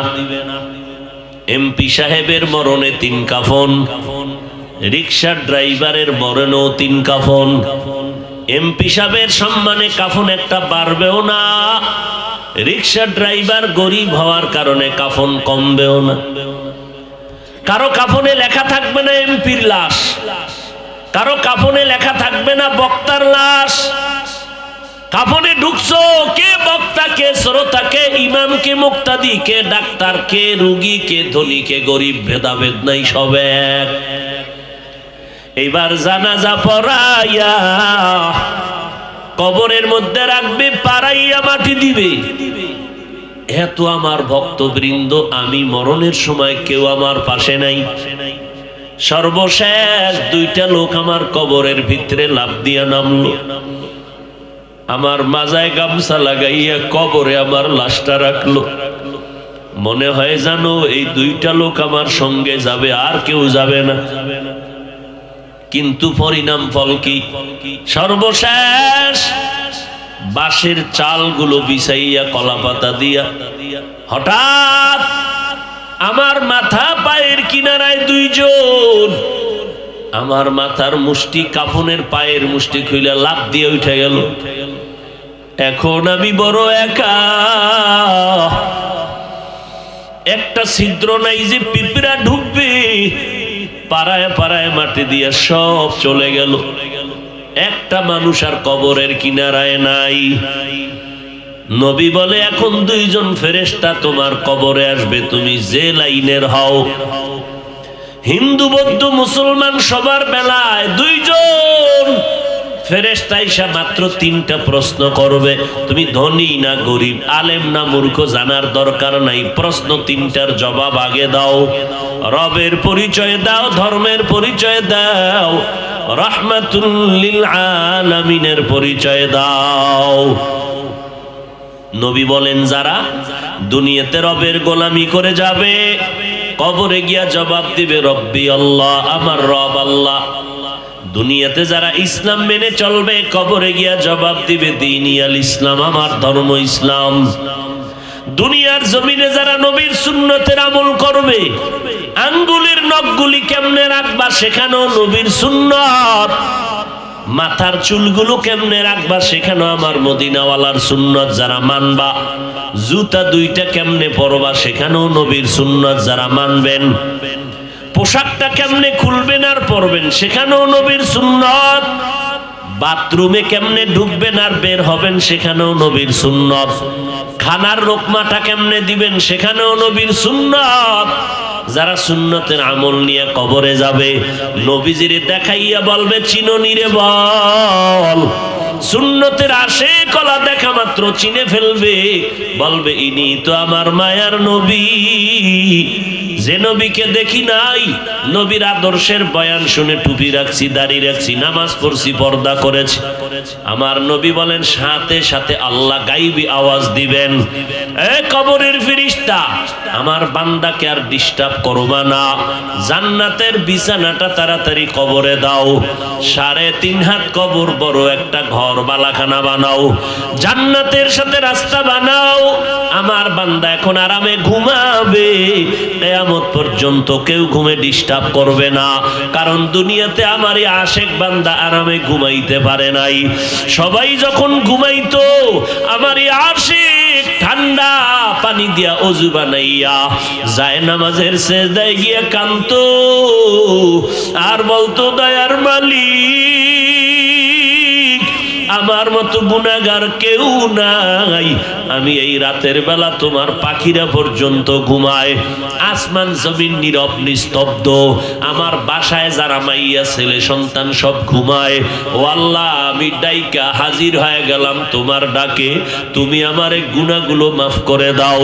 এমপি সাহেবের মরণে 3 কাফন, রিক্সা ড্রাইভারের মরণেও 3 কাফন। এমপি সাহেবের সম্মানে কাফন একটা বাড়বেও না, রিক্সা ড্রাইভার গরিব হওয়ার কারণে কাফন কমবেও না। কারো কাফনে লেখা থাকবে না এমপির লাশ, কারো কাফনে লেখা থাকবে না বক্তার লাশ। কাফনে ঢুকছো, কে বক্তা, কে শ্রোতা, কে ইমাম, কে মুক্তাদি, কে ডাক্তার, কে রোগী, কে ধনী, কে গরিব, ভেদাভেদ নাই, সব এক। এইবার জানাজা পড়াইয়া কবরের মধ্যে রাখবে, পাড়াইয়া মাটি দিবে। এত আমার ভক্তবৃন্দ, আমি মরণের সময় কেউ আমার পাশে নাই। সর্বশেষ 2টা লোক আমার কবরের ভিতরে লাফ দিয়া নামলো, আমার মাজায় গামছা লাগাইয়া কবরে আমার লাশটা রাখলো। মনে হয় জানো এই 2টা লোক আমার সঙ্গে যাবে, আর কেউ যাবে না। কিন্তু পরিণাম ফল কি? সর্বশেষ বাঁশের চালগুলো বিছাইয়া কলা পাতা দিয়া হঠাৎ আমার মাথা পায়ের কিনারায় 2 জন, আমার মাথার মুষ্টি কাফনের পায়ের মুষ্টি খুইলা লাফ দিয়ে উঠে গেল। এখন আমি বড় একা, একটা ছিদ্র নাই যে পিঁপড়া ঢুকবে, পাড়ায় পাড়ায় মাটি দিয়ে সব চলে গেল। একটা মানুষ আর কবরের কিনারায় নাই। নবী বলে, এখন 2 জন ফেরেশতা তোমার কবরে আসবে, তুমি যে লাইনের হও। হিন্দু বৌদ্ধ মুসলমান সবার বেলায় 2 জন ফেরেশতা এসে মাত্র 3টা প্রশ্ন করবে, তুমি ধনী না গরিব, আলেম না মূর্খ, জানার দরকার নাই। প্রশ্ন 3টার জবাব আগে দাও। রবের পরিচয় দাও, ধর্মের পরিচয় দাও, রাহমাতুল লিল আলামিনের পরিচয় দাও। নবী বলেন, যারা দুনিয়াতে রবের গোলামি করে যাবে, কবরে গিয়া জবাব দিবে রব্বি আল্লাহ, আমার রব আল্লাহ। দুনিয়াতে যারা ইসলাম মেনে চলবে, কবরে গিয়া জবাব দিবে দ্বীনি আল ইসলাম, আমার ধর্ম ইসলাম। দুনিয়ার জমিনে যারা নবীর সুন্নতের আমল করবে, আঙ্গুলের নখগুলি কেমনে রাখবা সেখানেও নবীর সুন্নত, মাথার চুলগুলো কেমনে রাখবা সেখানেও আমার মদিনাওয়ালার সুন্নত যারা মানবা, জুতা 2টা কেমনে পরবা সেখানেও নবীর সুন্নত যারা মানবেন, পোশাকটা কেমনে খুলবেন আর পরবেন সেখানেও নবীর সুন্নত, বাথরুমে কেমনে ঢুকবেন আর বের হবেন সেখানেও নবীর সুন্নত, খানার লোকমাটা কেমনে দিবেন সেখানেও নবীর সুন্নত। যারা সুন্নতের আমল নিয়ে কবরে যাবে, নবীজিরে দেখাইয়া বলবে, চিননি রে বল। সুন্নতের আশে কলা দেখা মাত্র চিনে ফেলবে, বলবে ইনি তো আমার মায়ার নবী, যে নবীকে দেখি নাই, নবীর আদর্শের বয়ান শুনে টুপি রাখছি, দাড়ি রাখছি, নামাজ পড়ছি, পর্দা করেছি, আমার নবী বলেন সাথে সাথে আল্লাহ গাইবি আওয়াজ দিবেন, এ কবরের ফেরেশতা, আমার বান্দাকে আর ডিস্টার্ব করবা না, জান্নাতের বিছানাটা তাড়াতাড়ি কবরে দাও, 3.5 হাত কবর বড় একটা ঘর বালাখানা বানাও, জান্নাতের সাথে রাস্তা বানাও, আমার বান্দা এখন আরামে ঘুমাবে, কিয়ামত পর্যন্ত কেউ ঘুমে ডিস্টার্ব করবে না, কারণ দুনিয়াতে আমারই আশেক বান্দা আরামে ঘুমাইতে পারে নাই। সবাই যখন ঘুমাইতো, আমারই আশেক ঠান্ডা পানি দিয়া ওযু বানাইয়া যায় নামাজের সেজদায় গিয়ে কাঁদতো আর বলতো, দয়ার মালিক, আমার মতো গুনাহগার কেউ নাই, আমি এই রাতের বেলা তোমার পাখিরা পর্যন্ত ঘুমায়, আসমান জমিন নীরব নিস্তব্ধ, আমার বাসায় যারা মাইয়া ছেলে সন্তান সব ঘুমায়, ও আল্লাহ, আমি ডাইকা হাজির হয়ে গেলাম তোমার ডাকে, তুমি আমার গুনাহগুলো মাফ করে দাও,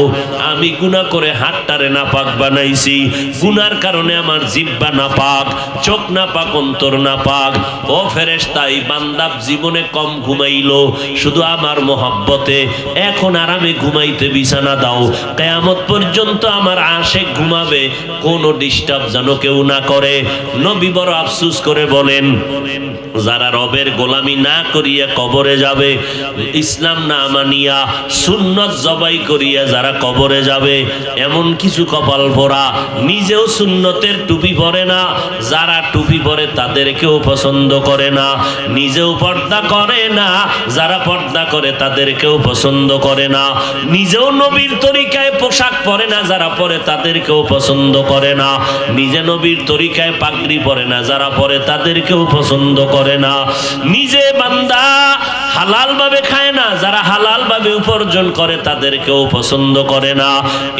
আমি গুনাহ করে হাতটারে নাপাক বানাইছি, গুনার কারণে আমার জিহ্বা নাপাক, চোখ নাপাক, অন্তর নাপাক, ও ফেরেশতা, এই বান্দা জীবনে কম ঘুমাইলো শুধু আমার মোহাব্বতে, এখন আরামে ঘুমাইতে বিছানা দাও, কিয়ামত পর্যন্ত আমার আশেক ঘুমাবে, কোনো ডিস্টার্ব যেন কেউ না করে। নবী বড় আফসোস করে বলেন, যারা রবের গোলামি না করিয়া কবরে যাবে, ইসলাম না মানিয়া সুন্নত জবাই করিয়া যারা কবরে যাবে, এমন কিছু কপাল ভরা নিজেও সুন্নতের টুপি পরে না, যারা টুপি পরে তাদেরকেও পছন্দ করে না, নিজেও পর্দা করে না, যারা পর্দা করে তাদেরকেও পছন্দ করে না, নিজেও নবীর তরিকায় পোশাক পরে না, যারা পরে তাদেরকেও পছন্দ করে না, নিজে নবীর তরিকায় পাগড়ি পরে না, যারা পরে তাদেরকেও পছন্দ করে না, নিজে বান্দা হালাল ভাবে খায় না, যারা হালাল ভাবে উপার্জন করে তাদেরকেও পছন্দ করে না।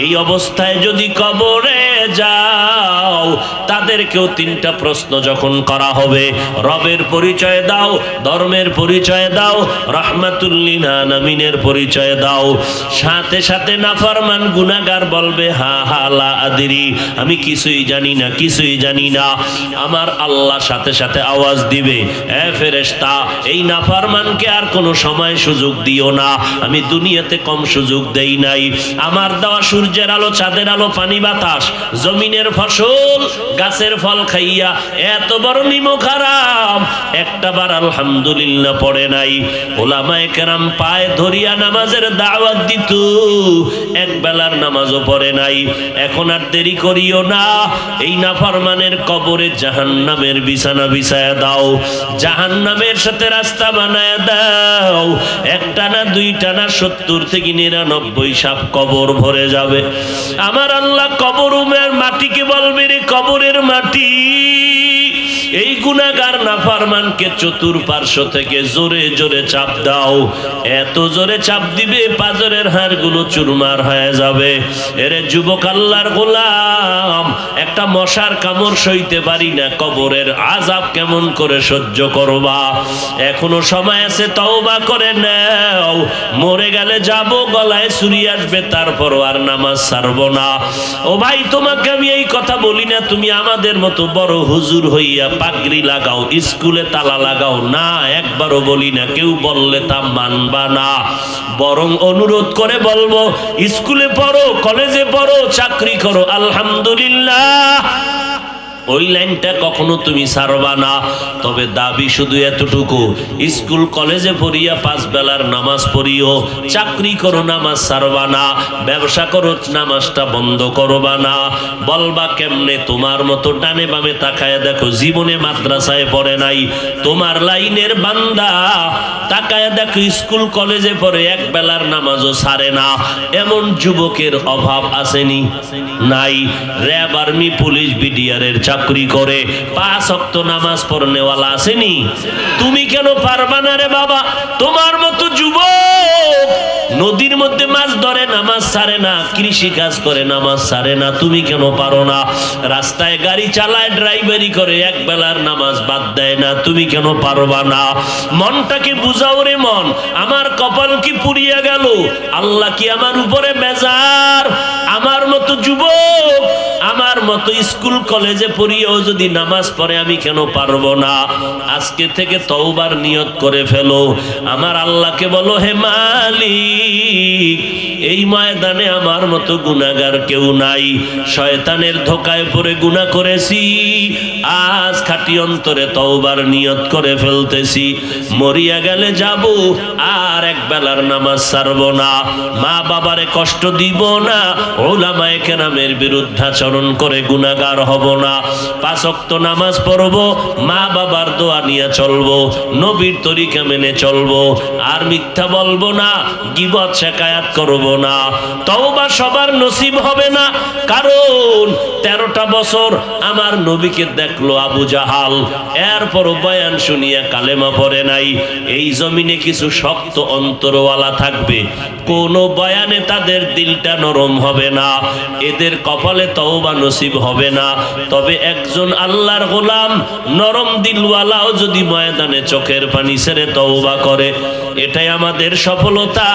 এই অবস্থায় যদি কবরে যাও, তাদেরকেও 3টা প্রশ্ন যখন করা হবে, রবের পরিচয় দাও, ধর্মের পরিচয় দাও, রাহমাতুল লিল আলামিনের পরিচয় দাও, সাথে সাথে নাফরমান গুনাহগার বলবে, হা হা লা আদরি, আমি কিছুই জানি না, কিছুই জানি না, আমার আল্লাহ সাথে সাথে আওয়াজ দিবে, এ ফেরেশতা, এই নাফরমানকে আর কোনো সময় সুযোগ দিও না, আমি দুনিয়াতে কম সুযোগ দেই নাই, আমার দেওয়া সূর্যের আলো, চাঁদের আলো, পানি বাতাস, জমিনের ফসল, গাছের ফল খাইয়া এত বড় নিমক হারাম, একটাবার আলহামদুলিল্লাহ পড়ে নাই, ওলামায়ে কেরাম পায়ে ধরিয়া নামাজের দাওয়াত দিত, এক বেলার নামাজও পড়ে নাই, এখন আর দেরি করিও না, এই নাফরমানের কবরে জাহান্নামের বিছানা বিছায়া দাও, জাহান্নামের সাথে রাস্তা বানায় দাও, একটা না, দুইটা না, 70 থেকে 99 সাপ কবর ভরে যাবে। আমার আল্লাহ কবরের মাটিকে বলবে, রে কবরের মাটি, এই গুনাহগার নাফরমানকে চতুর্পার্শ্ব থেকে জোরে জোরে চাপ দাও, এত জোরে চাপ দিবে পাজরের হাড়গুলো চুরমার হয়ে যাবে। এরে যুবক আল্লাহর গোলাম, একটা মশার কামড় সইতে পারি না, কবরের আযাব কেমন করে সহ্য করবা? এখনো সময় আছে, তওবা করে নাও, মরে গেলে যাব, গলায় ছুরি আসবে, তারপরও আর নামাজ ছাড়বো না। ও ভাই, তোমাকে আমি এই কথা বলি না তুমি আমাদের মতো বড় হুজুর হইয়া পাগড়ি লাগাও, স্কুলে তালা লাগাও না, একবারও বলি না, কেউ বললে তা মানবা না, বরং অনুরোধ করে বলবো, স্কুলে পড়ো, কলেজে পড়ো, চাকরি করো, আলহামদুলিল্লাহ, ওই লাইনটা কখনো তুমি ছাড়বা না। তবে দাবি শুধু এতটুকু, স্কুল কলেজে পড়িয়া 5 বেলার নামাজ পড়িও, চাকরি করো, নামাজ ছাড়বা না, ব্যবসা করো, নামাজটা বন্ধ করবা না। বলবা কেমনে? তোমার মতো ডানে বামে তাকায় দেখো, জীবনে মাদ্রাসায় পড়ে নাই, তোমার লাইনের বান্দা, তাকায় দেখো স্কুল কলেজে পড়ে 1 বেলার নামাজও ছাড়ে না, এমন যুবকের অভাব আসেনি? নাই। র্যাব, আর্মি, পুলিশ, বিডিআরের চাকরি করে, 5 ওয়াক্ত নামাজ পড়নেওয়ালা আসেনি? তুমি কেন পারবা না রে বাবা? তোমার মতো যুবক নদীর মধ্যে মাছ ধরে, নামাজ ছাড়ে না, কৃষি কাজ করে, নামাজ ছাড়ে না, তুমি কেন পারো না? রাস্তায় গাড়ি চালায়, ড্রাইভারি করে, 1 বেলার নামাজ বাদ দেয় না, তুমি কেন পারবা না? মনটাকে বুঝাও রে মন, আমার কপাল কি পুড়িয়া গেল? আল্লাহ কি আমার উপরে বেজার? আমার মতো যুবক, আমার মতো স্কুল কলেজে পড়িয়েও যদি নামাজ পড়ে আমি কেন পারবো না? আজকে থেকে তওবার নিয়ত করে ফেলো। আমার আল্লাহকে বলো, হে মালিক, এই ময়দানে আমার মতো গুনাহগার কেউ নাই, শয়তানের ধোকায় পড়ে গুনাহ করেছি, আজ খাঁটি অন্তরে তওবার নিয়ত করে ফেলতেছি। মরিয়া গেলে যাব, আর এক বেলার নামাজ ছাড়বো না, মা বাবারে কষ্ট দিব না, উলামায়ে কেরামের বিরুদ্ধাচরণ করে গুনাহগার হব না, 5 ওয়াক্ত নামাজ পড়বো, মা বাবার দোয়া নিয়ে চলবো, নবীর তরিকা মেনে চলবো, আর মিথ্যা বলবো না, গীবত শিকায়াত করব না। তওবা সবার নসিব হবে না, কারণ 13টা বছর আমার নবীকে দেখলো আবু জাহাল, এরপর বয়ান শুনিয়া কালেমা পড়ে নাই। এই জমিনে কিছু শক্ত অন্তরওয়ালা থাকবে, কোন বয়ানে তাদের দিলটা নরম হবে না, এদের কপালে তওবা নসিব হবে না। তবে একজন আল্লাহর গোলাম নরম দিলওয়ালাও যদি ময়দানে চোখের পানি ছেড়ে তওবা করে, এটাই আমাদের সফলতা।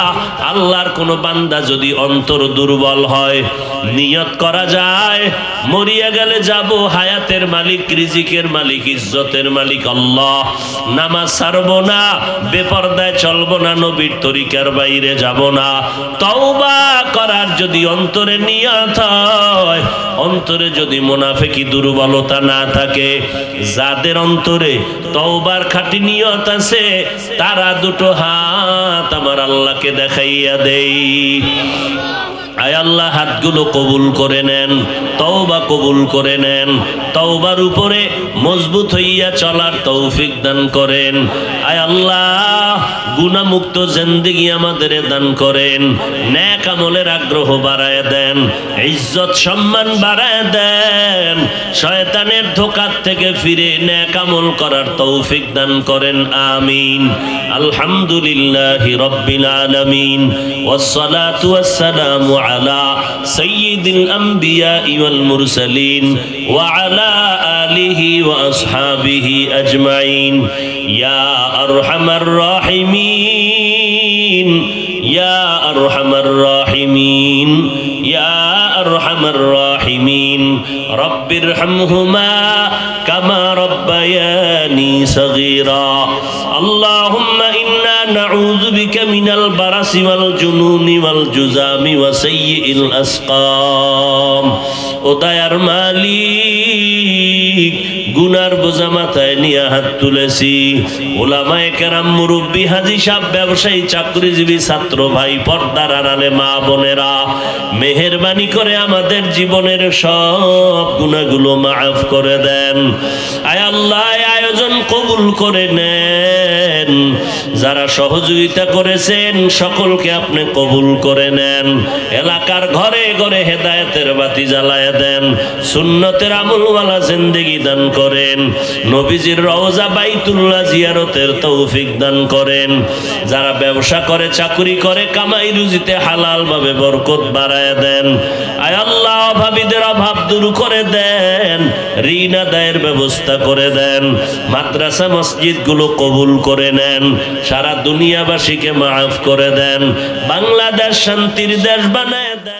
আল্লাহর কোন বান্দা যদি অন্তর দুর্বল হয়, নিয়ত করা যায় মরিয়া গেলে যাব, হায়াতের মালিক, রিজিকের মালিক, ইজ্জতের মালিক আল্লাহ, নামাজ ছাড়বো না, বেপরদায় চলবো না, নবীর তরিকার বাইরে যাব না। তওবা করার যদি অন্তরে নিয়ত হয়, অন্তরে যদি মুনাফিকি দুর্বলতা না থাকে, যাদের অন্তরে তওবার খাঁটি নিয়ত আছে, তারা দুটো হাত আমার আল্লাহকে দেখাইয়া দেই। আয় আল্লাহ, হাতগুলো কবুল করে নেন, তওবা কবুল করে নেন, তওবার উপরে মজবুত হইয়া চলার তৌফিক দান করেন। আয় আল্লাহ, গুনাহমুক্ত জিন্দেগি আমাদের দান করেন, নেক আমলের আগ্রহ বাড়ায় দেন, ইজ্জত সম্মান বাড়ায় দেন, শয়তানের ধোঁকার থেকে ফিরে নেক আমল করার তৌফিক দান করেন। আমিন। আলহামদুলিল্লাহি রাব্বিল আলামিন, ওয়াসসালাতু ওয়াসসালামু আলা সাইয়্যিদিল আমবিয়া ওয়াল মুরসালিন ওয়া আলা আলিহি ওয়া আসহাবিহি আজমাইন। ইয়া আরহামার রাহিমিন, ইয়া আরহামার রাহিমিন, ইয়া আরহামার রাহিমিন, রব্বিরহামহুমা কামা রব্বায়ানি সগীরা। আল্লাহুম্মা ইন্না নাউযু বিকা মিনাল বারাসি ওয়াল জুনুনি ওয়াল জুযামি ওয়া সাইয়্যিল আসকাম। ও দয়ার মালিক, গুনার বোঝা মাথায় নিয়ে হাত তুলেছি, উলামায়ে কেরাম, মুরব্বী, হাজী সাহেব, ব্যবসায়ী, চাকরিজীবী, ছাত্র ভাই, পর্দার আড়ালে মা বোনেরা, মেহেরবানি করে আমাদের জীবনের সব গুনাহগুলো মাফ করে দেন। আয় আল্লাহ, আয়োজন কবুল করে নেন, যারা সহযোগিতা করেছেন সকলকে আপনি কবুল করে নেন, এলাকার ঘরে ঘরে হেদায়েতের বাতি জ্বালায় দেন, সুন্নতের আমলওয়ালা জিন্দেগি দান করেন, নবীজির রওজা বাইতুল্লাহ জিয়ারতের তৌফিক দান করেন। যারা ব্যবসা করে, চাকরি করে, কামাই রুজিতে হালাল ভাবে বরকত বাড়ায় দেন। আয় আল্লাহ, অভাবীদের অভাব দূর করে দেন, ঋণ আদায়ের ব্যবস্থা করে দেন, মাদ্রাসা মসজিদ গুলো কবুল করে নেন, সারা দুনিয়াবাসীকে মাফ করে দেন, বাংলাদেশ শান্তির দেশ বানায় দেন।